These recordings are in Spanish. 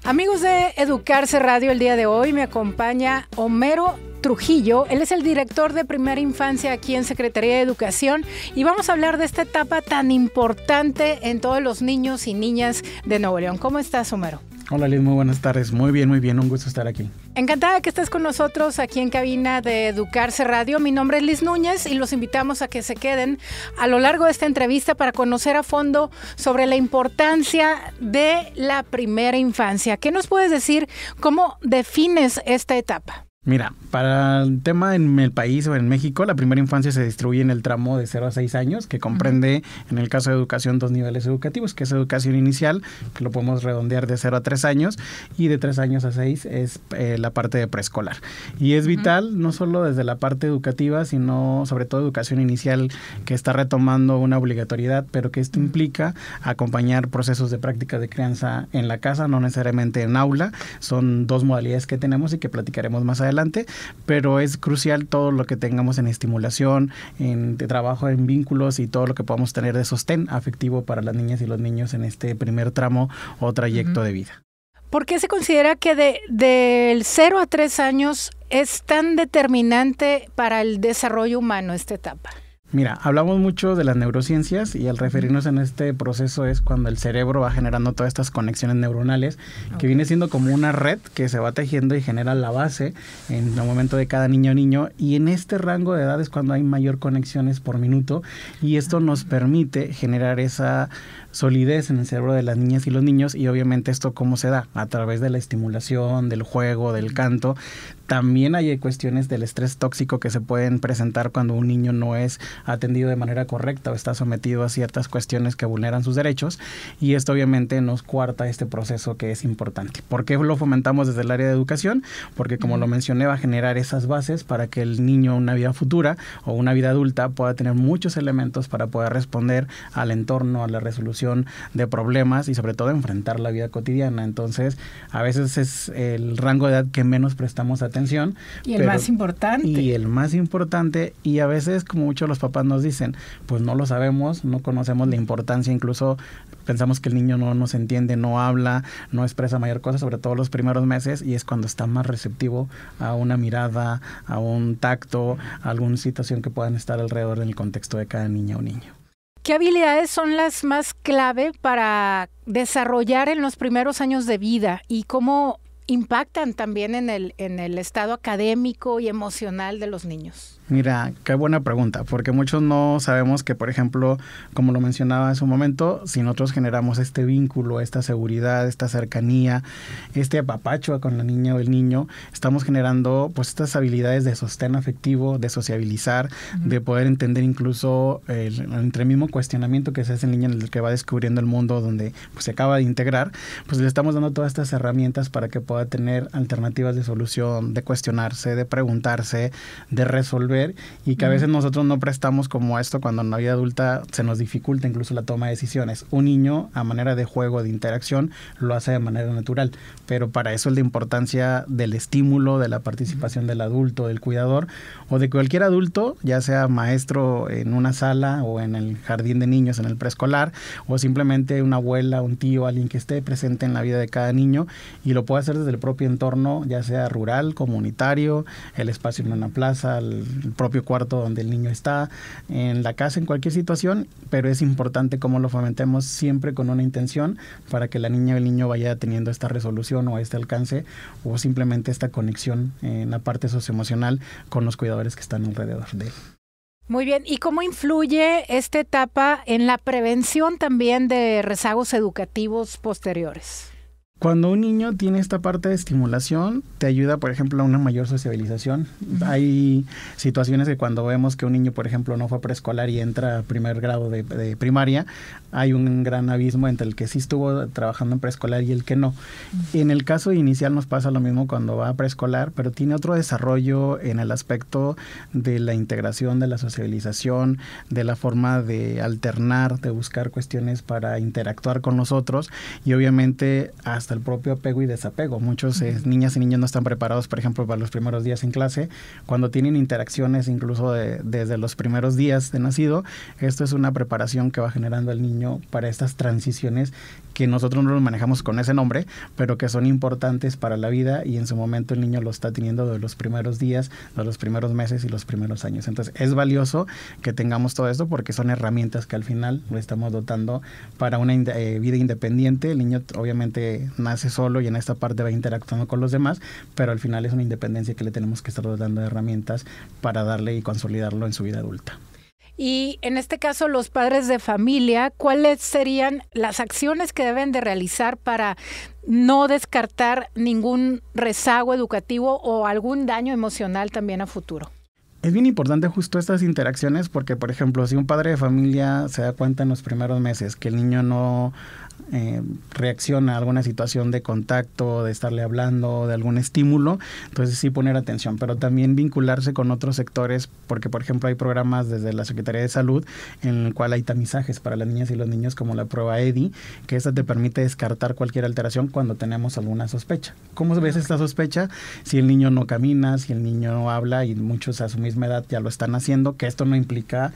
Amigos de Educarse Radio, el día de hoy me acompaña Homero Trujillo. Él es el director de Primera Infancia aquí en Secretaría de Educación y vamos a hablar de esta etapa tan importante en todos los niños y niñas de Nuevo León. ¿Cómo estás, Homero? Hola Liz, muy buenas tardes. Muy bien, un gusto estar aquí. Encantada que estés con nosotros aquí en cabina de Educarse Radio. Mi nombre es Liz Núñez y los invitamos a que se queden a lo largo de esta entrevista para conocer a fondo sobre la importancia de la primera infancia. ¿Qué nos puedes decir? ¿Cómo defines esta etapa? Mira, para el tema en el país o en México, la primera infancia se distribuye en el tramo de 0 a 6 años, que comprende, en el caso de educación, 2 niveles educativos, que es educación inicial, que lo podemos redondear de 0 a 3 años, y de 3 años a 6 es la parte de preescolar. Y es vital, no solo desde la parte educativa, sino sobre todo educación inicial, que está retomando una obligatoriedad, pero que esto implica acompañar procesos de práctica de crianza en la casa, no necesariamente en aula. Son 2 modalidades que tenemos y que platicaremos más adelante, pero es crucial todo lo que tengamos en estimulación, de trabajo en vínculos y todo lo que podamos tener de sostén afectivo para las niñas y los niños en este primer tramo o trayecto de vida. ¿Por qué se considera que del 0 a 3 años es tan determinante para el desarrollo humano esta etapa? Mira, hablamos mucho de las neurociencias y al referirnos en este proceso es cuando el cerebro va generando todas estas conexiones neuronales, que viene siendo como una red que se va tejiendo y genera la base en el momento de cada niño o niño, y en este rango de edad es cuando hay mayor conexiones por minuto, y esto nos permite generar esa solidez en el cerebro de las niñas y los niños. Y obviamente esto ¿cómo se da? A través de la estimulación, del juego, del canto. También hay cuestiones del estrés tóxico que se pueden presentar cuando un niño no es atendido de manera correcta o está sometido a ciertas cuestiones que vulneran sus derechos, y esto obviamente nos coarta este proceso que es importante. ¿Por qué lo fomentamos desde el área de educación? Porque, como lo mencioné, va a generar esas bases para que el niño en una vida futura o una vida adulta pueda tener muchos elementos para poder responder al entorno, a la resolución de problemas y sobre todo enfrentar la vida cotidiana. Entonces, a veces es el rango de edad que menos prestamos atención. Y el más importante. Y el más importante, y a veces, como muchos los papás nos dicen, pues no lo sabemos, no conocemos la importancia, incluso pensamos que el niño no nos entiende, no habla, no expresa mayor cosa, sobre todo los primeros meses, y es cuando está más receptivo a una mirada, a un tacto, a alguna situación que puedan estar alrededor del contexto de cada niña o niño. ¿Qué habilidades son las más clave para desarrollar en los primeros años de vida y cómo impactan también en el estado académico y emocional de los niños? Mira, qué buena pregunta, porque muchos no sabemos que, por ejemplo, como lo mencionaba hace un momento, si nosotros generamos este vínculo, esta seguridad, esta cercanía, este apapacho con la niña o el niño, estamos generando pues estas habilidades de sostén afectivo, de sociabilizar, de poder entender incluso entre el mismo cuestionamiento que se hace el niño en el que va descubriendo el mundo donde pues se acaba de integrar, pues le estamos dando todas estas herramientas para que pueda tener alternativas de solución, de cuestionarse, de preguntarse, de resolver, y que a veces nosotros no prestamos como esto cuando en la vida adulta se nos dificulta incluso la toma de decisiones. Un niño, a manera de juego, de interacción, lo hace de manera natural, pero para eso es la importancia del estímulo, de la participación del adulto, del cuidador, o de cualquier adulto, ya sea maestro en una sala o en el jardín de niños, en el preescolar, o simplemente una abuela, un tío, alguien que esté presente en la vida de cada niño, y lo puede hacer desde el propio entorno, ya sea rural, comunitario, el espacio en una plaza, el propio cuarto donde el niño está, en la casa, en cualquier situación, pero es importante cómo lo fomentemos siempre con una intención para que la niña o el niño vaya teniendo esta resolución o este alcance o simplemente esta conexión en la parte socioemocional con los cuidadores que están alrededor de él. Muy bien, ¿y cómo influye esta etapa en la prevención también de rezagos educativos posteriores? Cuando un niño tiene esta parte de estimulación, te ayuda, por ejemplo, a una mayor sociabilización. Hay situaciones que cuando vemos que un niño, por ejemplo, no fue a preescolar y entra a primer grado de primaria, hay un gran abismo entre el que sí estuvo trabajando en preescolar y el que no. En el caso inicial nos pasa lo mismo cuando va a preescolar, pero tiene otro desarrollo en el aspecto de la integración, de la sociabilización, de la forma de alternar, de buscar cuestiones para interactuar con nosotros, y obviamente hasta hasta el propio apego y desapego. Muchos niñas y niños no están preparados, por ejemplo, para los primeros días en clase. Cuando tienen interacciones incluso desde los primeros días de nacido, esto es una preparación que va generando al niño para estas transiciones que nosotros no los manejamos con ese nombre, pero que son importantes para la vida, y en su momento el niño lo está teniendo de los primeros días, de los primeros meses y los primeros años. Entonces es valioso que tengamos todo esto porque son herramientas que al final lo estamos dotando para una vida independiente. El niño obviamente nace solo y en esta parte va interactuando con los demás, pero al final es una independencia que le tenemos que estar dando de herramientas para darle y consolidarlo en su vida adulta. Y en este caso, los padres de familia, ¿cuáles serían las acciones que deben de realizar para no descartar ningún rezago educativo o algún daño emocional también a futuro? Es bien importante justo estas interacciones porque, por ejemplo, si un padre de familia se da cuenta en los primeros meses que el niño no reacciona a alguna situación de contacto, de estarle hablando, de algún estímulo, entonces sí poner atención, pero también vincularse con otros sectores, porque por ejemplo hay programas desde la Secretaría de Salud en el cual hay tamizajes para las niñas y los niños como la prueba EDI, que esta te permite descartar cualquier alteración cuando tenemos alguna sospecha. ¿Cómo ves esta sospecha? Si el niño no camina, si el niño no habla, y muchos a su misma edad ya lo están haciendo, que esto no implica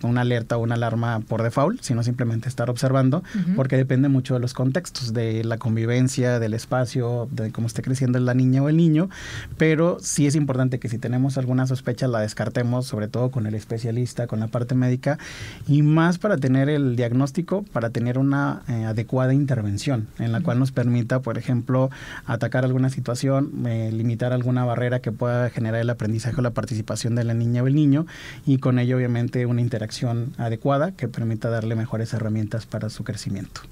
una alerta o una alarma por default, sino simplemente estar observando, porque depende mucho de los contextos, de la convivencia, del espacio, de cómo esté creciendo la niña o el niño, pero sí es importante que si tenemos alguna sospecha la descartemos, sobre todo con el especialista, con la parte médica, y más para tener el diagnóstico, para tener una adecuada intervención, en la cual nos permita, por ejemplo, atacar alguna situación, limitar alguna barrera que pueda generar el aprendizaje o la participación de la niña o el niño, y con ello obviamente una interacción adecuada que permita darle mejores herramientas para su crecimiento.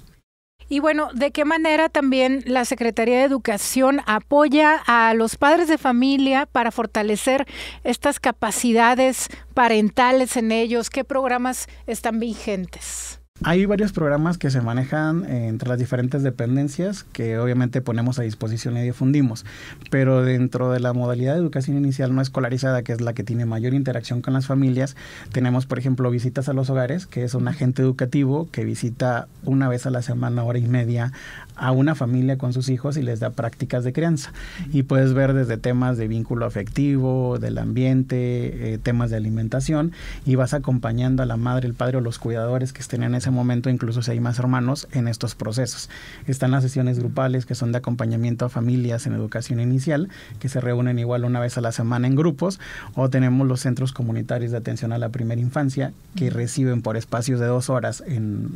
Y bueno, ¿de qué manera también la Secretaría de Educación apoya a los padres de familia para fortalecer estas capacidades parentales en ellos? ¿Qué programas están vigentes? Hay varios programas que se manejan entre las diferentes dependencias que obviamente ponemos a disposición y difundimos, pero dentro de la modalidad de educación inicial no escolarizada, que es la que tiene mayor interacción con las familias, tenemos por ejemplo visitas a los hogares, que es un agente educativo que visita una vez a la semana, hora y media, a una familia con sus hijos y les da prácticas de crianza. Y puedes ver desde temas de vínculo afectivo, del ambiente, temas de alimentación, y vas acompañando a la madre, el padre o los cuidadores que estén en ese momento, incluso si hay más hermanos, en estos procesos. Están las sesiones grupales que son de acompañamiento a familias en educación inicial, que se reúnen igual una vez a la semana en grupos, o tenemos los centros comunitarios de atención a la primera infancia, que reciben por espacios de 2 horas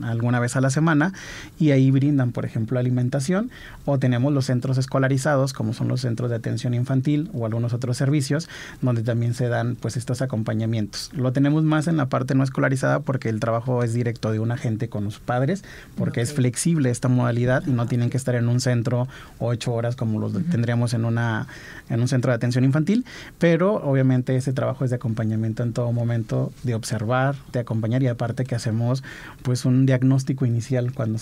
alguna vez a la semana, y ahí brindan, por ejemplo, alimentación, o tenemos los centros escolarizados, como son los centros de atención infantil o algunos otros servicios, donde también se dan pues estos acompañamientos. Lo tenemos más en la parte no escolarizada porque el trabajo es directo de un agente con los padres, porque es flexible esta modalidad y no tienen que estar en un centro 8 horas como los tendríamos en un centro de atención infantil, pero obviamente ese trabajo es de acompañamiento en todo momento, de observar, de acompañar, y aparte que hacemos pues un diagnóstico inicial cuando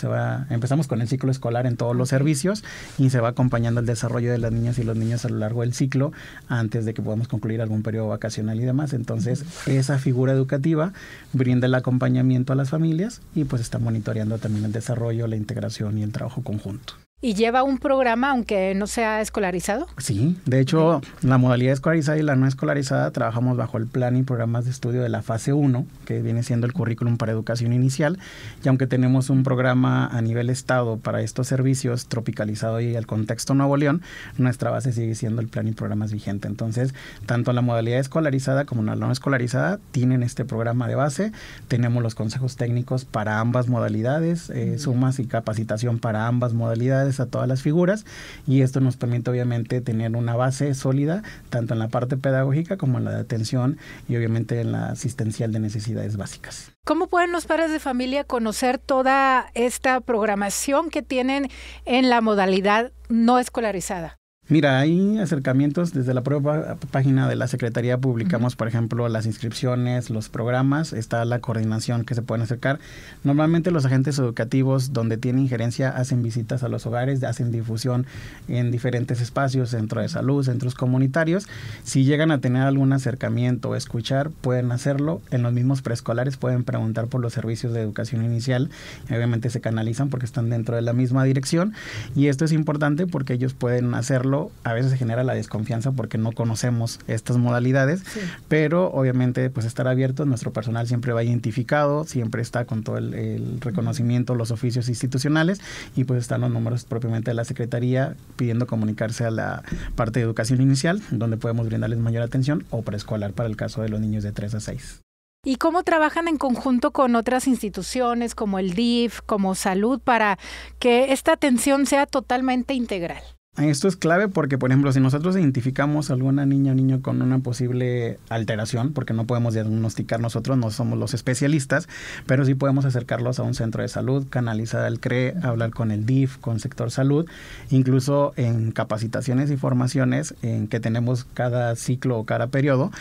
empezamos con el ciclo escolar en todos los servicios, y se va acompañando el desarrollo de las niñas y los niños a lo largo del ciclo antes de que podamos concluir algún periodo vacacional y demás. Entonces esa figura educativa brinda el acompañamiento a las familias y pues está monitoreando también el desarrollo, la integración y el trabajo conjunto. ¿Y lleva un programa aunque no sea escolarizado? Sí, de hecho, la modalidad escolarizada y la no escolarizada trabajamos bajo el plan y programas de estudio de la fase 1, que viene siendo el currículum para educación inicial, y aunque tenemos un programa a nivel estado para estos servicios tropicalizado y el contexto Nuevo León, nuestra base sigue siendo el plan y programas vigente. Entonces, tanto la modalidad escolarizada como la no escolarizada tienen este programa de base. Tenemos los consejos técnicos para ambas modalidades, sumas y capacitación para ambas modalidades a todas las figuras, y esto nos permite obviamente tener una base sólida tanto en la parte pedagógica como en la de atención y obviamente en la asistencial de necesidades básicas. ¿Cómo pueden los padres de familia conocer toda esta programación que tienen en la modalidad no escolarizada? Mira, hay acercamientos desde la propia página de la Secretaría. Publicamos, por ejemplo, las inscripciones, los programas, está la coordinación que se pueden acercar. Normalmente los agentes educativos donde tienen injerencia hacen visitas a los hogares, hacen difusión en diferentes espacios, centro de salud, centros comunitarios. Si llegan a tener algún acercamiento o escuchar, pueden hacerlo. En los mismos preescolares pueden preguntar por los servicios de educación inicial. Obviamente se canalizan porque están dentro de la misma dirección, y esto es importante porque ellos pueden hacerlo. A veces se genera la desconfianza porque no conocemos estas modalidades, sí, pero obviamente pues estar abiertos, nuestro personal siempre va identificado, siempre está con todo el reconocimiento, los oficios institucionales, y pues están los números propiamente de la Secretaría pidiendo comunicarse a la parte de educación inicial, donde podemos brindarles mayor atención, o preescolar para el caso de los niños de 3 a 6. ¿Y cómo trabajan en conjunto con otras instituciones como el DIF, como Salud, para que esta atención sea totalmente integral? Esto es clave porque, por ejemplo, si nosotros identificamos a alguna niña o niño con una posible alteración, porque no podemos diagnosticar nosotros, no somos los especialistas, pero sí podemos acercarlos a un centro de salud, canalizar al CRE, hablar con el DIF, con sector salud, incluso en capacitaciones y formaciones en que tenemos cada ciclo o cada periodo,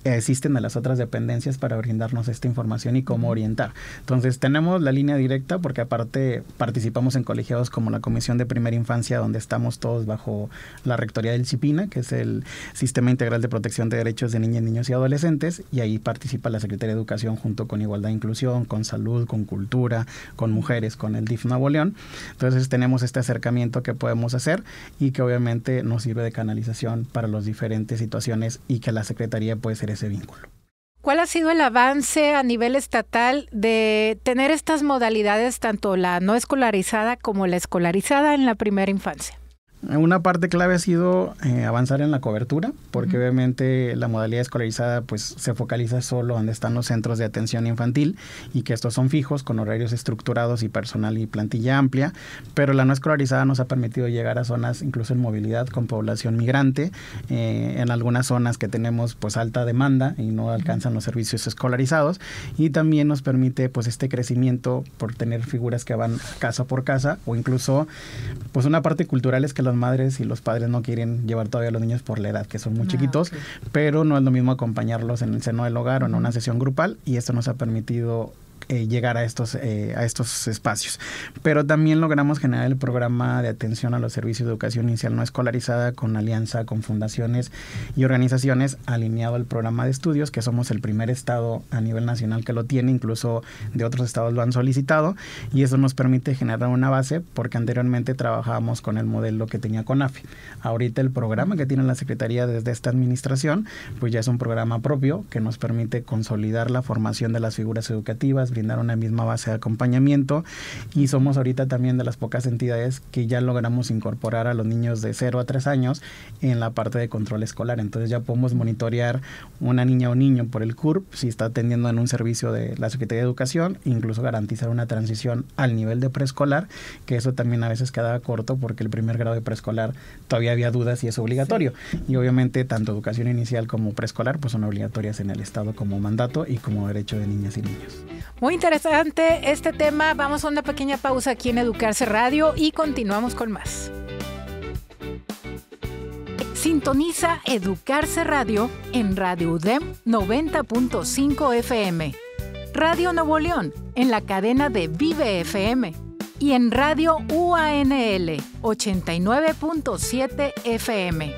existen de las otras dependencias para brindarnos esta información y cómo orientar. Entonces tenemos la línea directa porque aparte participamos en colegiados como la Comisión de Primera Infancia, donde estamos todos bajo la rectoría del CIPINA, que es el Sistema Integral de Protección de Derechos de Niñas, Niños y Adolescentes, y ahí participa la Secretaría de Educación junto con Igualdad e Inclusión, con Salud, con Cultura, con Mujeres, con el DIF Nuevo León. Entonces tenemos este acercamiento que podemos hacer y que obviamente nos sirve de canalización para las diferentes situaciones y que la Secretaría puede ser ese vínculo. ¿Cuál ha sido el avance a nivel estatal de tener estas modalidades, tanto la no escolarizada como la escolarizada en la primera infancia? Una parte clave ha sido avanzar en la cobertura, porque obviamente la modalidad escolarizada pues se focaliza solo donde están los centros de atención infantil y que estos son fijos, con horarios estructurados y personal y plantilla amplia, pero la no escolarizada nos ha permitido llegar a zonas incluso en movilidad con población migrante, en algunas zonas que tenemos pues alta demanda y no alcanzan los servicios escolarizados, y también nos permite pues este crecimiento por tener figuras que van casa por casa, o incluso pues una parte cultural es que los madres y los padres no quieren llevar todavía a los niños por la edad, que son muy chiquitos, okay, pero no es lo mismo acompañarlos en el seno del hogar o en una sesión grupal, y esto nos ha permitido llegar a estos espacios. Pero también logramos generar el programa de atención a los servicios de educación inicial no escolarizada con alianza con fundaciones y organizaciones, alineado al programa de estudios, que somos el primer estado a nivel nacional que lo tiene, incluso de otros estados lo han solicitado, y eso nos permite generar una base, porque anteriormente trabajábamos con el modelo que tenía CONAFE. Ahorita el programa que tiene la Secretaría desde esta administración, pues ya es un programa propio que nos permite consolidar la formación de las figuras educativas, brindar una misma base de acompañamiento, y somos ahorita también de las pocas entidades que ya logramos incorporar a los niños de 0 a 3 años en la parte de control escolar. Entonces ya podemos monitorear una niña o niño por el CURP si está atendiendo en un servicio de la Secretaría de Educación, incluso garantizar una transición al nivel de preescolar, que eso también a veces quedaba corto porque el primer grado de preescolar todavía había dudas si es obligatorio, sí, y obviamente tanto educación inicial como preescolar pues son obligatorias en el Estado como mandato y como derecho de niñas y niños. Muy interesante este tema. Vamos a una pequeña pausa aquí en Educarse Radio y continuamos con más. Sintoniza Educarse Radio en Radio UDEM 90.5 FM, Radio Nuevo León en la cadena de Vive FM y en Radio UANL 89.7 FM.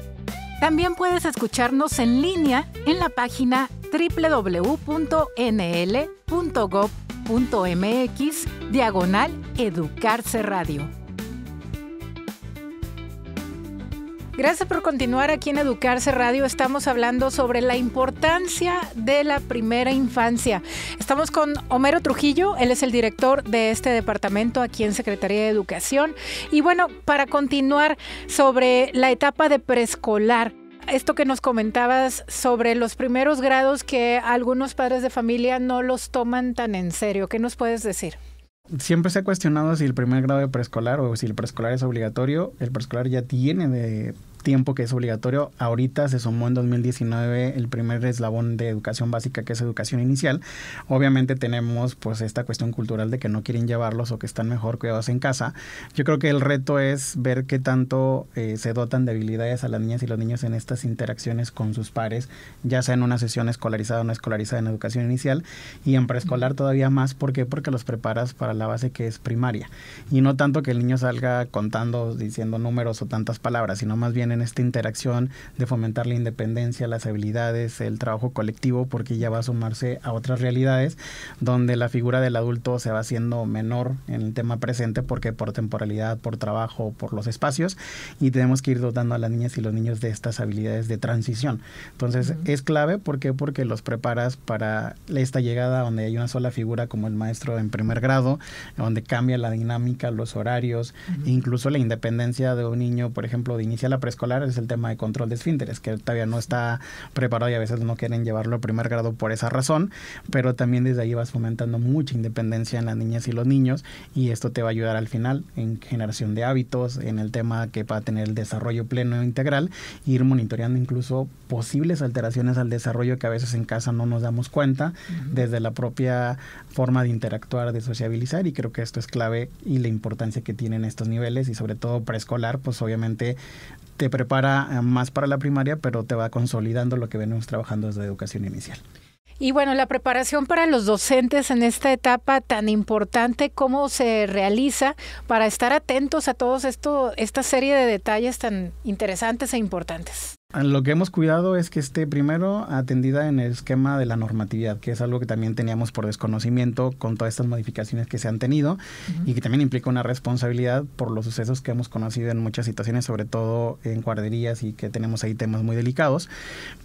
También puedes escucharnos en línea en la página www.nl.gov.mx/Educarse Radio. Gracias por continuar aquí en Educarse Radio. Estamos hablando sobre la importancia de la primera infancia. Estamos con Homero Trujillo, él es el director de este departamento aquí en Secretaría de Educación. Y bueno, para continuar sobre la etapa de preescolar, esto que nos comentabas sobre los primeros grados que algunos padres de familia no los toman tan en serio, ¿qué nos puedes decir? Siempre se ha cuestionado si el primer grado de preescolar o si el preescolar es obligatorio. El preescolar ya tiene tiempo que es obligatorio. Ahorita se sumó en 2019 el primer eslabón de educación básica, que es educación inicial. Obviamente tenemos pues esta cuestión cultural de que no quieren llevarlos o que están mejor cuidados en casa. Yo creo que el reto es ver qué tanto se dotan de habilidades a las niñas y los niños en estas interacciones con sus pares, ya sea en una sesión escolarizada o no escolarizada en educación inicial, y en preescolar todavía más. ¿Por qué? Porque los preparas para la base que es primaria, y no tanto que el niño salga contando, diciendo números o tantas palabras, sino más bien en esta interacción de fomentar la independencia, las habilidades, el trabajo colectivo, porque ya va a sumarse a otras realidades donde la figura del adulto se va haciendo menor en el tema presente, porque por temporalidad, por trabajo, por los espacios, y tenemos que ir dotando a las niñas y los niños de estas habilidades de transición. Entonces es clave. ¿Por qué? Porque los preparas para esta llegada donde hay una sola figura como el maestro en primer grado, donde cambia la dinámica, los horarios, incluso la independencia de un niño, por ejemplo, de inicial a preescolar, es el tema de control de esfínteres, que todavía no está preparado y a veces no quieren llevarlo a primer grado por esa razón, pero también desde ahí vas fomentando mucha independencia en las niñas y los niños, y esto te va a ayudar al final en generación de hábitos, en el tema que va a tener el desarrollo pleno e integral, e ir monitoreando incluso posibles alteraciones al desarrollo que a veces en casa no nos damos cuenta, desde la propia forma de interactuar, de sociabilizar, y creo que esto es clave, y la importancia que tienen estos niveles, y sobre todo preescolar, pues obviamente te prepara más para la primaria, pero te va consolidando lo que venimos trabajando desde educación inicial. Y bueno, la preparación para los docentes en esta etapa tan importante, ¿cómo se realiza para estar atentos a todos esta serie de detalles tan interesantes e importantes? Lo que hemos cuidado es que esté primero atendida en el esquema de la normatividad, que es algo que también teníamos por desconocimiento con todas estas modificaciones que se han tenido, y que también implica una responsabilidad por los sucesos que hemos conocido en muchas situaciones, sobre todo en guarderías, y que tenemos ahí temas muy delicados.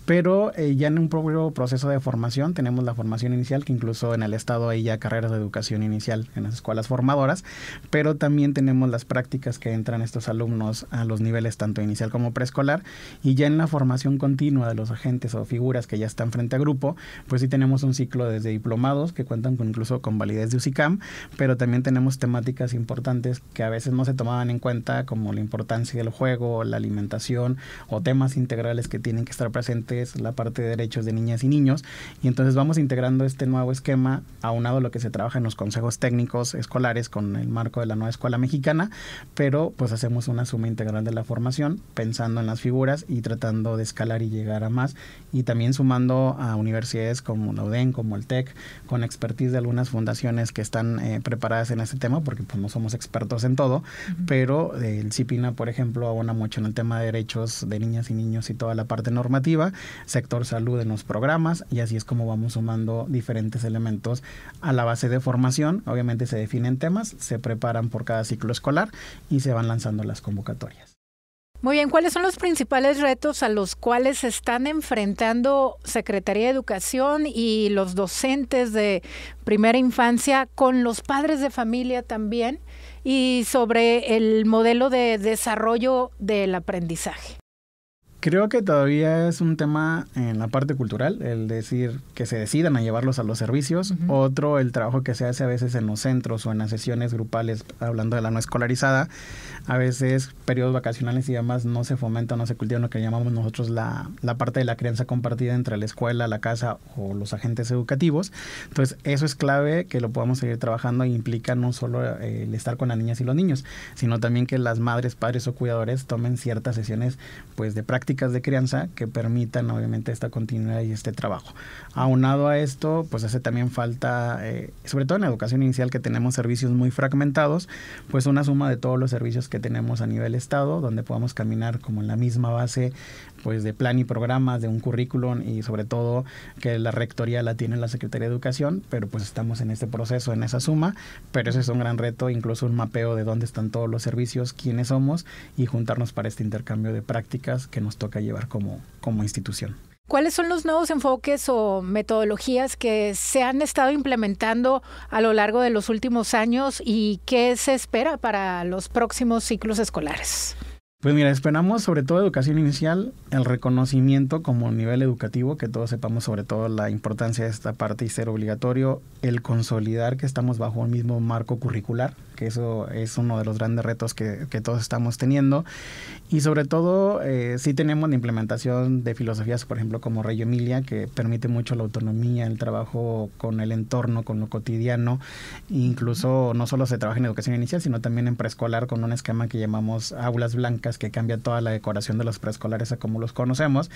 Pero ya en un propio proceso de formación tenemos la formación inicial, que incluso en el estado hay ya carreras de educación inicial en las escuelas formadoras, pero también tenemos las prácticas que entran estos alumnos a los niveles tanto inicial como preescolar, y ya en la formación continua de los agentes o figuras que ya están frente a grupo, pues sí tenemos un ciclo desde diplomados que cuentan incluso con validez de UCICAM, pero también tenemos temáticas importantes que a veces no se tomaban en cuenta, como la importancia del juego, la alimentación, o temas integrales que tienen que estar presentes, la parte de derechos de niñas y niños, y entonces vamos integrando este nuevo esquema aunado a lo que se trabaja en los consejos técnicos escolares con el marco de la nueva escuela mexicana, pero pues hacemos una suma integral de la formación pensando en las figuras y tratando de escalar y llegar a más, y también sumando a universidades como la UDEM, como el TEC, con expertise de algunas fundaciones que están preparadas en este tema, porque pues no somos expertos en todo, pero el CIPINA, por ejemplo, abona mucho en el tema de derechos de niñas y niños y toda la parte normativa, sector salud en los programas, y así es como vamos sumando diferentes elementos a la base de formación. Obviamente se definen temas, se preparan por cada ciclo escolar y se van lanzando las convocatorias. Muy bien, ¿cuáles son los principales retos a los cuales se están enfrentando Secretaría de Educación y los docentes de primera infancia con los padres de familia también, y sobre el modelo de desarrollo del aprendizaje? Creo que todavía es un tema en la parte cultural, el decir que se decidan a llevarlos a los servicios. Otro, el trabajo que se hace a veces en los centros o en las sesiones grupales, hablando de la no escolarizada. A veces periodos vacacionales y demás no se fomenta, no se cultiva lo que llamamos nosotros la parte de la crianza compartida entre la escuela, la casa o los agentes educativos. Entonces eso es clave, que lo podamos seguir trabajando, e implica no solo el estar con las niñas y los niños, sino también que las madres, padres o cuidadores tomen ciertas sesiones pues de prácticas de crianza que permitan obviamente esta continuidad y este trabajo. Aunado a esto, pues hace también falta, sobre todo en la educación inicial, que tenemos servicios muy fragmentados, pues una suma de todos los servicios que tenemos a nivel estado, donde podamos caminar como en la misma base pues de plan y programas, de un currículum, y sobre todo que la rectoría la tiene la Secretaría de Educación, pero pues estamos en este proceso, en esa suma, pero ese es un gran reto, incluso un mapeo de dónde están todos los servicios, quiénes somos, y juntarnos para este intercambio de prácticas que nos toca llevar como institución. ¿Cuáles son los nuevos enfoques o metodologías que se han estado implementando a lo largo de los últimos años, y qué se espera para los próximos ciclos escolares? Pues mira, esperamos sobre todo educación inicial, el reconocimiento como nivel educativo, que todos sepamos sobre todo la importancia de esta parte y ser obligatorio, el consolidar que estamos bajo un mismo marco curricular, que eso es uno de los grandes retos que todos estamos teniendo. Y sobre todo, sí tenemos la implementación de filosofías, por ejemplo, como Reggio Emilia, que permite mucho la autonomía, el trabajo con el entorno, con lo cotidiano. Incluso no solo se trabaja en educación inicial, sino también en preescolar con un esquema que llamamos aulas blancas, que cambia toda la decoración de los preescolares a como los conocemos.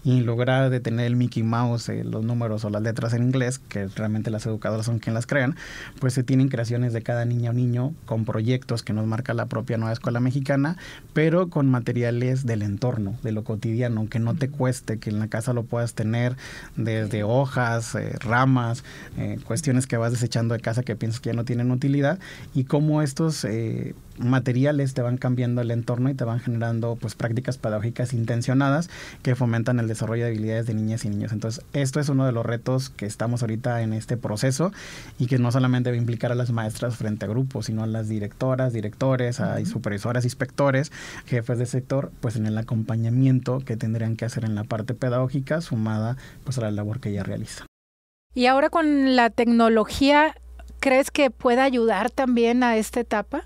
Y en lugar de tener el Mickey Mouse, los números o las letras en inglés, que realmente las educadoras son quienes las crean, pues se tienen creaciones de cada niña o niño con proyectos que nos marca la propia Nueva Escuela Mexicana, pero con materiales del entorno, de lo cotidiano, que no te cueste, que en la casa lo puedas tener desde hojas, ramas, cuestiones que vas desechando de casa que piensas que ya no tienen utilidad, y cómo estos materiales te van cambiando el entorno y te van generando pues prácticas pedagógicas intencionadas que fomentan el desarrollo de habilidades de niñas y niños. Entonces, esto es uno de los retos que estamos ahorita en este proceso y que no solamente va a implicar a las maestras frente a grupos, sino a las directoras, directores, a supervisoras, inspectores, jefes de sector, pues en el acompañamiento que tendrían que hacer en la parte pedagógica sumada pues a la labor que ella realiza. Y ahora con la tecnología, ¿crees que puede ayudar también a esta etapa?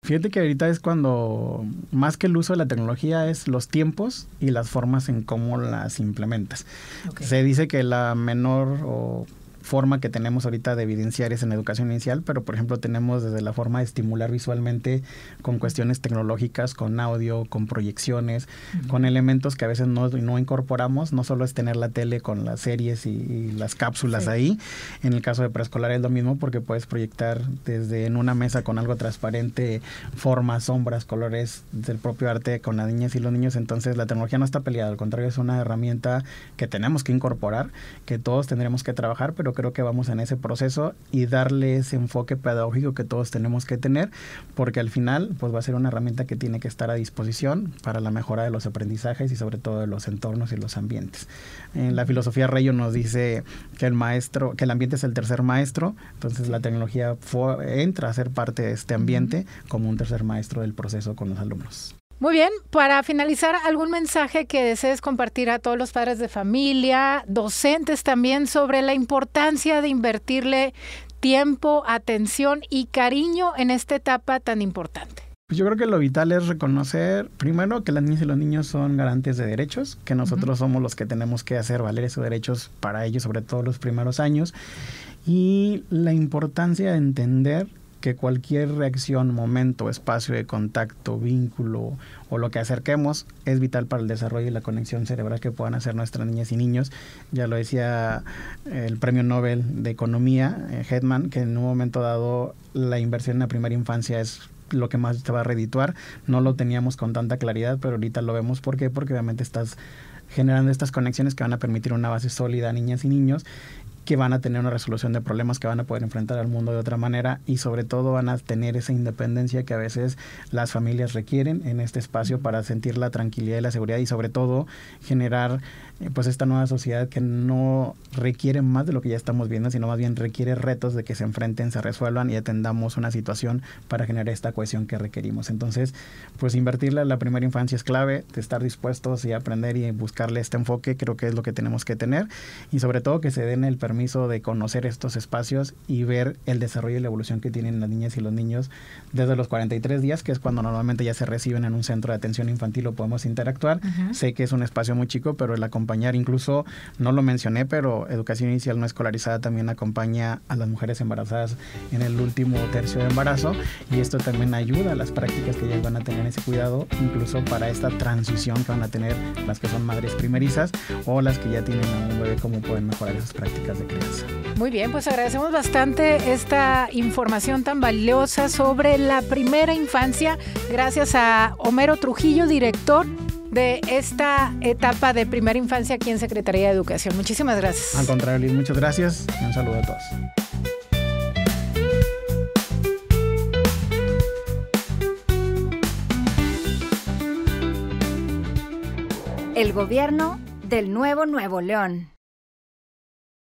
Fíjate que ahorita es cuando, más que el uso de la tecnología, es los tiempos y las formas en cómo las implementas. Okay. Se dice que la menor forma que tenemos ahorita de evidenciar es en educación inicial, pero por ejemplo tenemos desde la forma de estimular visualmente con cuestiones tecnológicas, con audio, con proyecciones, con elementos que a veces no incorporamos. No solo es tener la tele con las series y las cápsulas ahí. En el caso de preescolar es lo mismo, porque puedes proyectar desde en una mesa con algo transparente, formas, sombras, colores del propio arte con las niñas y los niños. Entonces la tecnología no está peleada, al contrario, es una herramienta que tenemos que incorporar, que todos tendremos que trabajar, pero creo que vamos en ese proceso y darle ese enfoque pedagógico que todos tenemos que tener, porque al final pues va a ser una herramienta que tiene que estar a disposición para la mejora de los aprendizajes y sobre todo de los entornos y los ambientes. En la filosofía Reggio nos dice que el ambiente es el tercer maestro, entonces la tecnología entra a ser parte de este ambiente como un tercer maestro del proceso con los alumnos. Muy bien, para finalizar, ¿algún mensaje que desees compartir a todos los padres de familia, docentes también, sobre la importancia de invertirle tiempo, atención y cariño en esta etapa tan importante? Pues yo creo que lo vital es reconocer, primero, que las niñas y los niños son garantes de derechos, que nosotros somos los que tenemos que hacer valer esos derechos para ellos, sobre todo los primeros años, y la importancia de entender que cualquier reacción, momento, espacio de contacto, vínculo o lo que acerquemos es vital para el desarrollo y la conexión cerebral que puedan hacer nuestras niñas y niños. Ya lo decía el Premio Nobel de Economía, Hetman, que en un momento dado la inversión en la primera infancia es lo que más te va a redituar. No lo teníamos con tanta claridad, pero ahorita lo vemos. ¿Por qué? Porque obviamente estás generando estas conexiones que van a permitir una base sólida a niñas y niños, que van a tener una resolución de problemas, que van a poder enfrentar al mundo de otra manera y sobre todo van a tener esa independencia que a veces las familias requieren en este espacio para sentir la tranquilidad y la seguridad y sobre todo generar pues esta nueva sociedad que no requiere más de lo que ya estamos viendo, sino más bien requiere retos de que se enfrenten, se resuelvan y atendamos una situación para generar esta cohesión que requerimos. Entonces, pues invertirle a la primera infancia es clave, de estar dispuestos y aprender y buscarle este enfoque, creo que es lo que tenemos que tener y sobre todo que se den el permiso de conocer estos espacios y ver el desarrollo y la evolución que tienen las niñas y los niños desde los 43 días, que es cuando normalmente ya se reciben en un centro de atención infantil o podemos interactuar. Sé que es un espacio muy chico, pero el acompañar, incluso no lo mencioné, pero educación inicial no escolarizada también acompaña a las mujeres embarazadas en el último tercio de embarazo y esto también ayuda a las prácticas que ellas van a tener ese cuidado, incluso para esta transición que van a tener las que son madres primerizas o las que ya tienen a un bebé, cómo pueden mejorar esas prácticas de crianza. Muy bien, pues agradecemos bastante esta información tan valiosa sobre la primera infancia. Gracias a Homero Trujillo, director de esta etapa de primera infancia aquí en Secretaría de Educación. Muchísimas gracias. Al contrario, Liz, muchas gracias y un saludo a todos. El gobierno del Nuevo León.